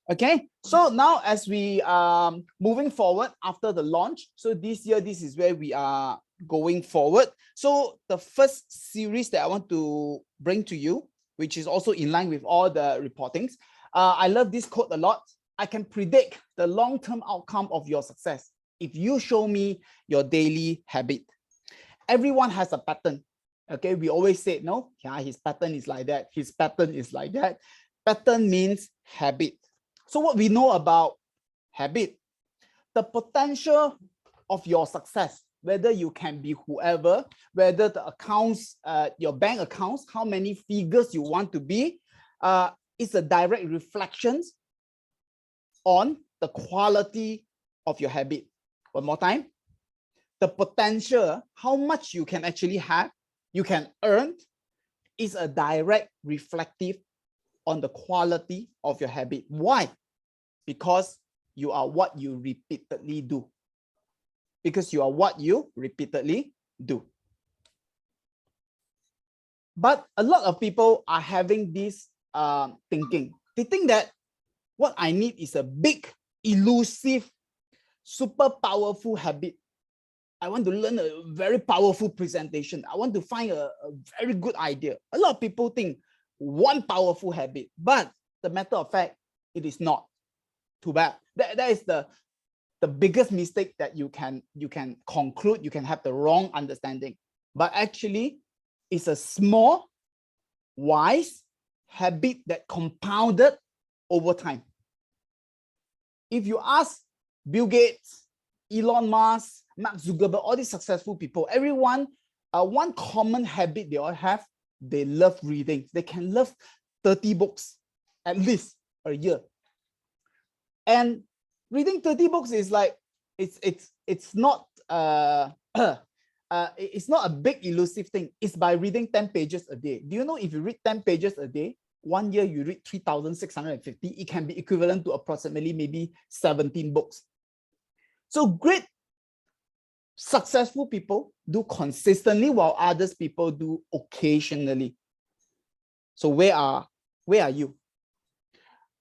Okay, so now as we moving forward after the launch, so this year, this is where we are going forward. So the first series that I want to bring to you, which is also in line with all the reportings, I love this quote a lot. I can predict the long-term outcome of your success if you show me your daily habit. Everyone has a pattern. Okay, we always say, no, yeah, his pattern is like that. His pattern is like that. Pattern means habit. So what we know about habit, the potential of your success, whether you can be whoever, whether the accounts, your bank accounts, how many figures you want to be, is a direct reflection on the quality of your habit. One more time. The potential, how much you can actually have, you can earn, is a direct reflective on the quality of your habit. Why? Because you are what you repeatedly do. Because you are what you repeatedly do. But a lot of people are having this thinking. They think that what I need is a big, elusive, super powerful habit. I want to learn a very powerful presentation. I want to find a very good idea. A lot of people think one powerful habit, but the matter of fact, it is not. Too bad. That is the biggest mistake that you can conclude. You can have the wrong understanding. But actually, it's a small, wise habit that compounded over time. If you ask Bill Gates, Elon Musk, Mark Zuckerberg, all these successful people, everyone, one common habit they all have, they love reading. They can love 30 books at least a year. And reading 30 books is like, it's not it's not a big elusive thing. It's by reading 10 pages a day. Do you know if you read 10 pages a day, 1 year you read 3,650, it can be equivalent to approximately maybe 17 books. So great successful people do consistently while others people do occasionally. So where are you?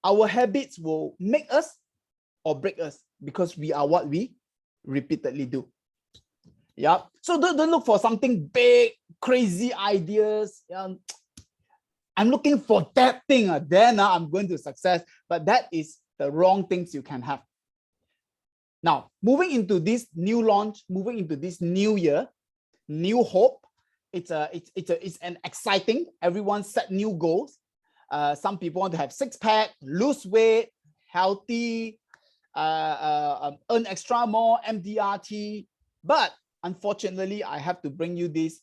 Our habits will make us or break us because we are what we repeatedly do. Yeah. So don't look for something big, crazy ideas. I'm looking for that thing. Then I'm going to success. But that is the wrong things you can have. Now, moving into this new launch, moving into this new year, new hope. It's an exciting. Everyone set new goals. Some people want to have six-pack, lose weight, healthy, earn extra more, MDRT. But unfortunately, I have to bring you this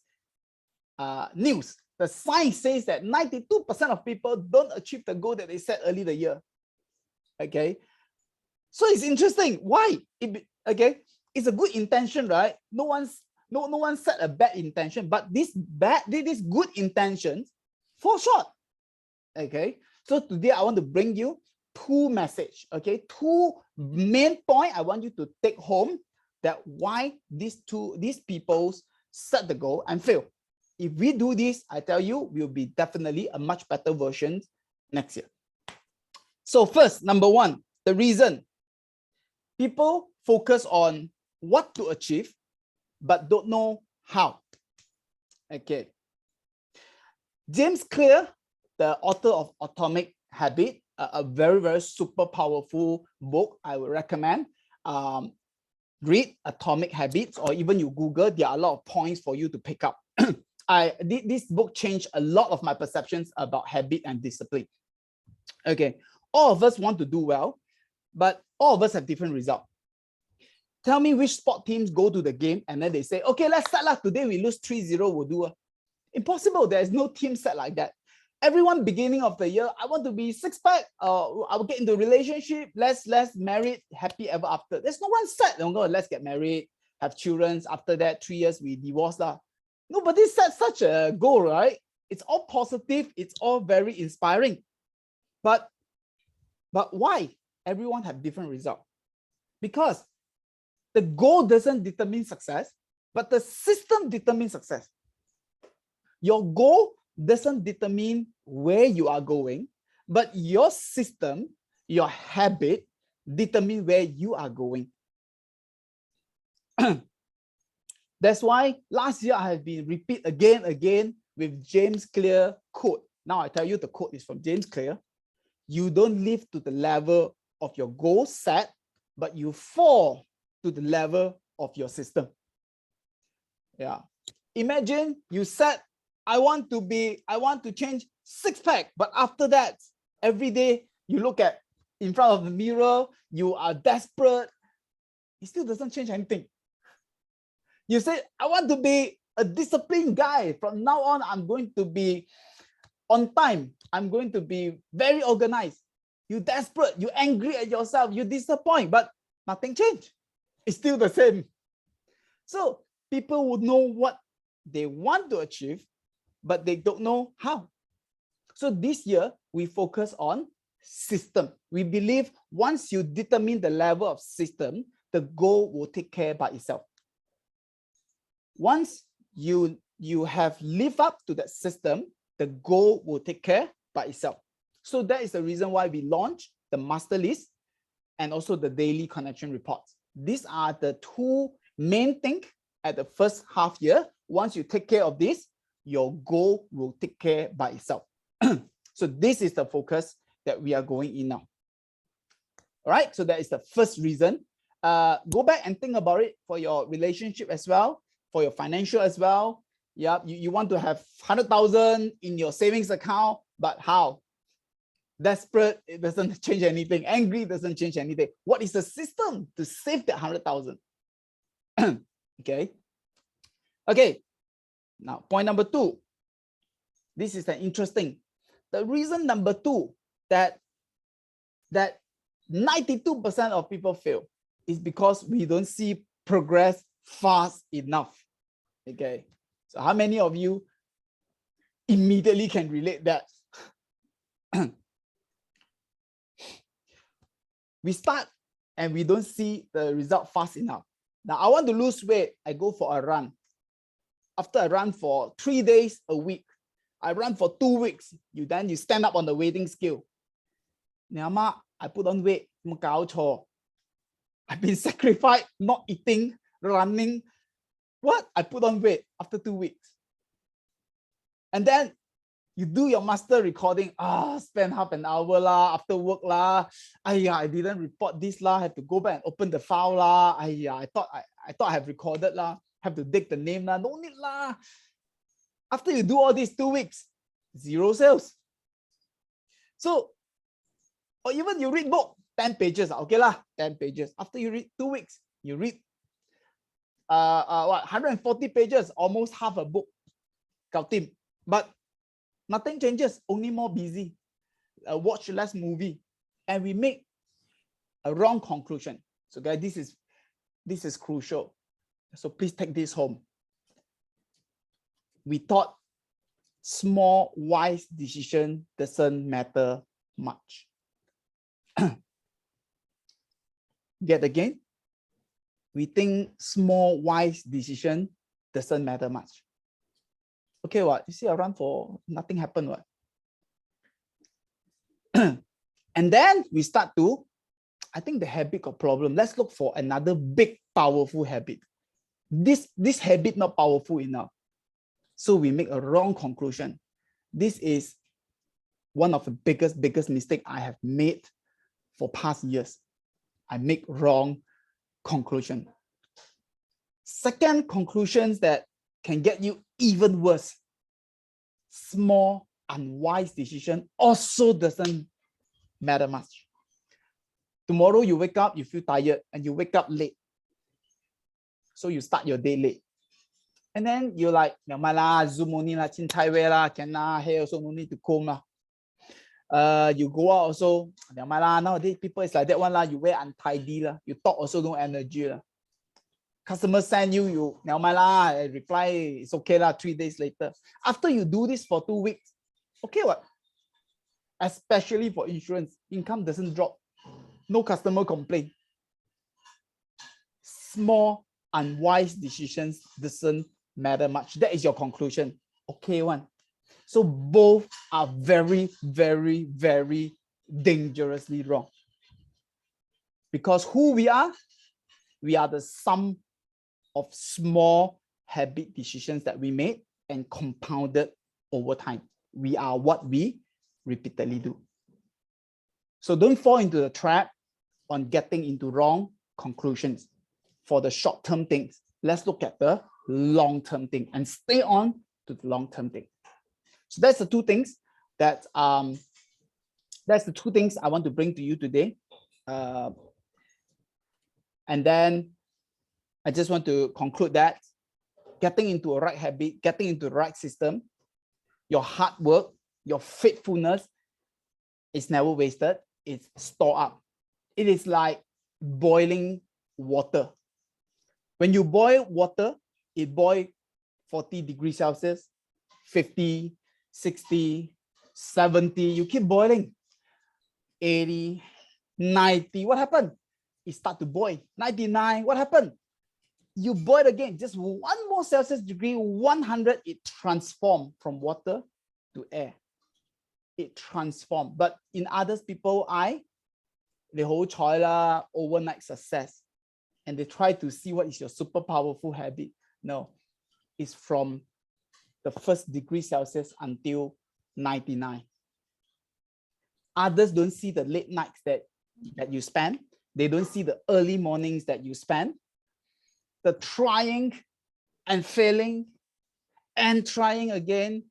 news. The science says that 92% of people don't achieve the goal that they set early the year. Okay. So it's interesting. Why? Okay, it's a good intention, right? No one set a bad intention, but this good intentions fall short. Okay, so today I want to bring you two messages. Okay, two main points I want you to take home that why these people set the goal and fail. If we do this, I tell you, we'll be definitely a much better version next year. So first, number one, the reason. People focus on what to achieve, but don't know how. Okay. James Clear, the author of Atomic Habit, a very, very super powerful book I would recommend. Read Atomic Habits, or even you Google, there are a lot of points for you to pick up. This book changed a lot of my perceptions about habit and discipline. Okay, all of us want to do well, but all of us have different results. Tell me which sport teams go to the game and then they say, okay, let's start today. We lose 3-0, we'll do. Impossible. There is no team set like that. Everyone beginning of the year, I want to be six-pack. I will get into a relationship. Let's married, happy ever after. There's no one set. Don't go, let's get married, have children. After that, 3 years, we divorce. Nobody set such a goal, right? It's all positive. It's all very inspiring. But why? Everyone have different results. Because the goal doesn't determine success, but the system determines success. Your goal doesn't determine where you are going, but your system your habit determine where you are going. That's why last year I have been repeat again with James Clear quote. Now I tell you the quote is from James Clear. You don't live to the level of your goal set, but you fall to the level of your system. Yeah. Imagine you said, I want to change 6-pack, but after that, every day you look at in front of the mirror, you are desperate. It still doesn't change anything. You say, I want to be a disciplined guy. From now on, I'm going to be on time. I'm going to be very organized. You're desperate. You're angry at yourself. You disappoint, but nothing changed. It's still the same. So people would know what they want to achieve, but they don't know how. So this year, we focus on system. We believe once you determine the level of system, the goal will take care by itself. Once you have lived up to that system, the goal will take care by itself. So that is the reason why we launched the master list and also the daily connection reports. These are the two main things at the first half year. Once you take care of this, your goal will take care by itself. So this is the focus that we are going in now. All right, so that is the first reason. Go back and think about it for your relationship as well, for your financial as well. Yeah, you want to have 100,000 in your savings account, but how? Desperate, it doesn't change anything. Angry doesn't change anything. What is the system to save that 100,000? Okay. Okay. Now, point number 2. This is an interesting. The reason number 2 that 92% of people fail is because we don't see progress fast enough. Okay. So how many of you immediately can relate that? We start and we don't see the result fast enough. Now, I want to lose weight. I go for a run. After I run for 3 days a week, I run for 2 weeks. Then you stand up on the weighting scale. Nyama, I put on weight. I've been sacrificed, not eating, running. What? I put on weight after 2 weeks. And then you do your master recording. Spend half an hour lah, after work lah. I didn't report this lah. Have to go back and open the file lah. I thought I have recorded lah. Have to dig the name lah. No need lah. After you do all these 2 weeks, 0 sales. So, or even you read book 10 pages. Okay lah, 10 pages. After you read 2 weeks, you read 140 pages, almost half a book. But nothing changes, only more busy. Watch less movie, and we make a wrong conclusion. So guys, this is crucial. So please take this home. We thought small, wise decision doesn't matter much. Yet again, we think small, wise decision doesn't matter much. Okay, what? You see, I run for nothing happened, what? And then we start to, I think the habit got problem. Let's look for another big, powerful habit. This habit not powerful enough. So we make a wrong conclusion. This is one of the biggest mistake I have made for past years. I make wrong conclusion. Second conclusions that can get you even worse. Small, unwise decision also doesn't matter much. Tomorrow you wake up, you feel tired, and you wake up late. So you start your day late. And then you're like, Zoom only la, chin tai wei la, can la, hair also no need to comb la. You go out also, nowadays people is like that one la, you wear untidy la, you talk also no energy la. Customer send you reply, it's okay lah, 3 days later. After you do this for 2 weeks, okay what? Especially for insurance, income doesn't drop. No customer complain. Small, unwise decisions doesn't matter much. That is your conclusion. Okay one. So both are very, very, very dangerously wrong. Because who we are the sum of small habit decisions that we made and compounded over time. We are what we repeatedly do. So don't fall into the trap on getting into wrong conclusions for the short-term things. Let's look at the long-term thing and stay on to the long-term thing. So that's the two things that I want to bring to you today. And then I just want to conclude that getting into a right habit, getting into the right system, your hard work, your faithfulness is never wasted. It's stored up. It is like boiling water. When you boil water, it boils 40 degrees Celsius, 50, 60, 70. You keep boiling. 80, 90. What happened? It starts to boil. 99. What happened? You boil again. Just one more Celsius degree, 100, it transforms from water to air. It transforms. But in others people, they hold choila overnight success. And they try to see what is your super powerful habit. No, it's from the first degree Celsius until 99. Others don't see the late nights that you spend. They don't see the early mornings that you spend. The trying and failing and trying again,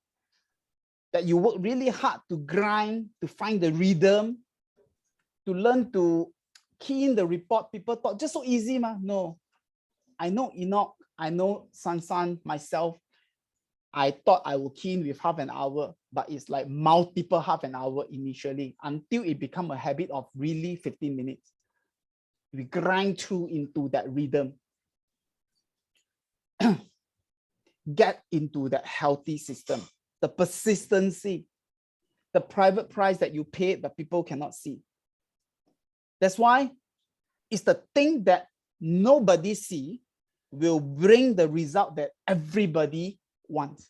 that you work really hard to grind, to find the rhythm, to learn to key in the report. People thought just so easy, ma. No, I know Enoch, I know San, myself. I thought I would key in with half an hour, but it's like multiple half an hour initially until it becomes a habit of really 15 minutes. We grind through into that rhythm. Get into that healthy system, the persistency, the private price that you paid but people cannot see. That's why it's the thing that nobody see will bring the result that everybody wants.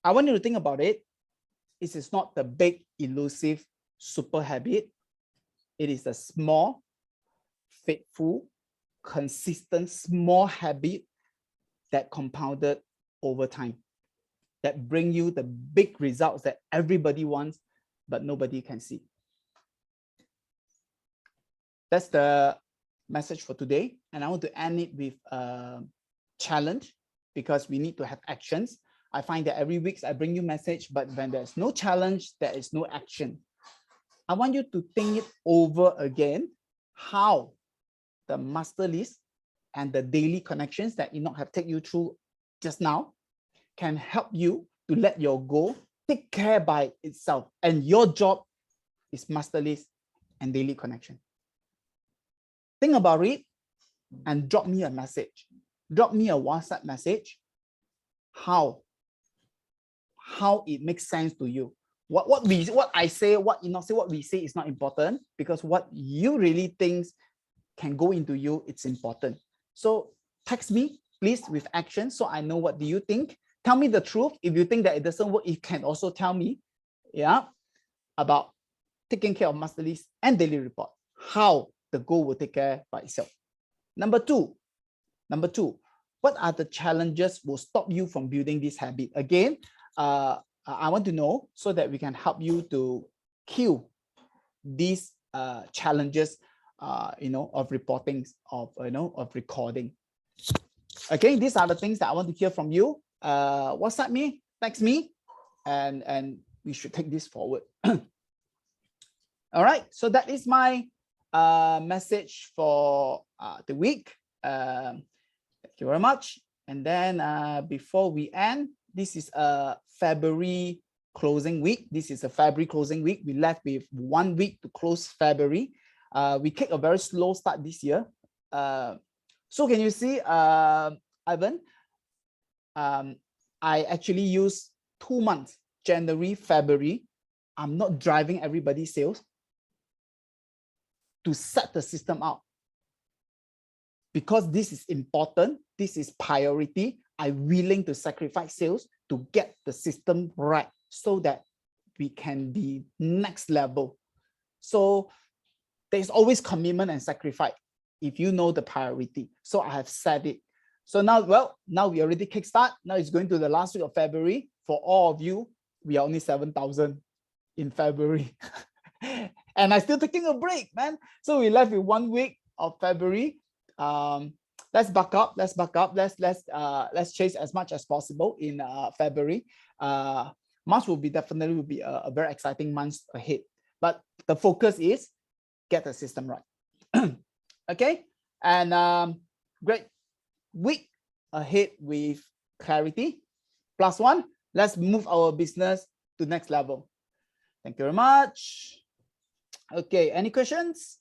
I want you to think about it. It is not the big, elusive super habit. It is the small, faithful, consistent, small habit that compounded over time, that bring you the big results that everybody wants, but nobody can see. That's the message for today. And I want to end it with a challenge, because we need to have actions. I find that every week I bring you message, but when there's no challenge, there is no action. I want you to think it over again, how the master list and the daily connections that Enoch have taken you through just now can help you to let your goal take care by itself. And your job is master list and daily connection. Think about it and drop me a message. Drop me a WhatsApp message. How it makes sense to you. What I say, what Enoch say, what we say is not important, because what you really think can go into you, it's important. So text me, please, with action, so I know what do you think. Tell me the truth. If you think that it doesn't work, you can also tell me, about taking care of master list and daily report, how the goal will take care by itself. Number two, what are the challenges will stop you from building this habit? Again, I want to know so that we can help you to kill these challenges, of reporting, of recording. Okay, these are the things that I want to hear from you. WhatsApp me, text me, and we should take this forward. All right, so that is my message for the week. Thank you very much. And then before we end, this is a February closing week. This is a February closing week. We left with 1 week to close February. We kicked a very slow start this year. So can you see, Ivan? I actually use 2 months, January, February. I'm not driving everybody's sales to set the system out. Because this is important, this is priority, I'm willing to sacrifice sales to get the system right so that we can be next level. So there's always commitment and sacrifice if you know the priority. So I have set it. So now, well, now we already kickstart. Now it's going to the last week of February. For all of you, we are only 7,000 in February. And I'm still taking a break, man. So we left with 1 week of February. Let's buck up. Let's chase as much as possible in February. March will definitely be a very exciting month ahead. But the focus is get the system right. Okay, and great week ahead with clarity. +1. Let's move our business to next level. Thank you very much. Okay, any questions?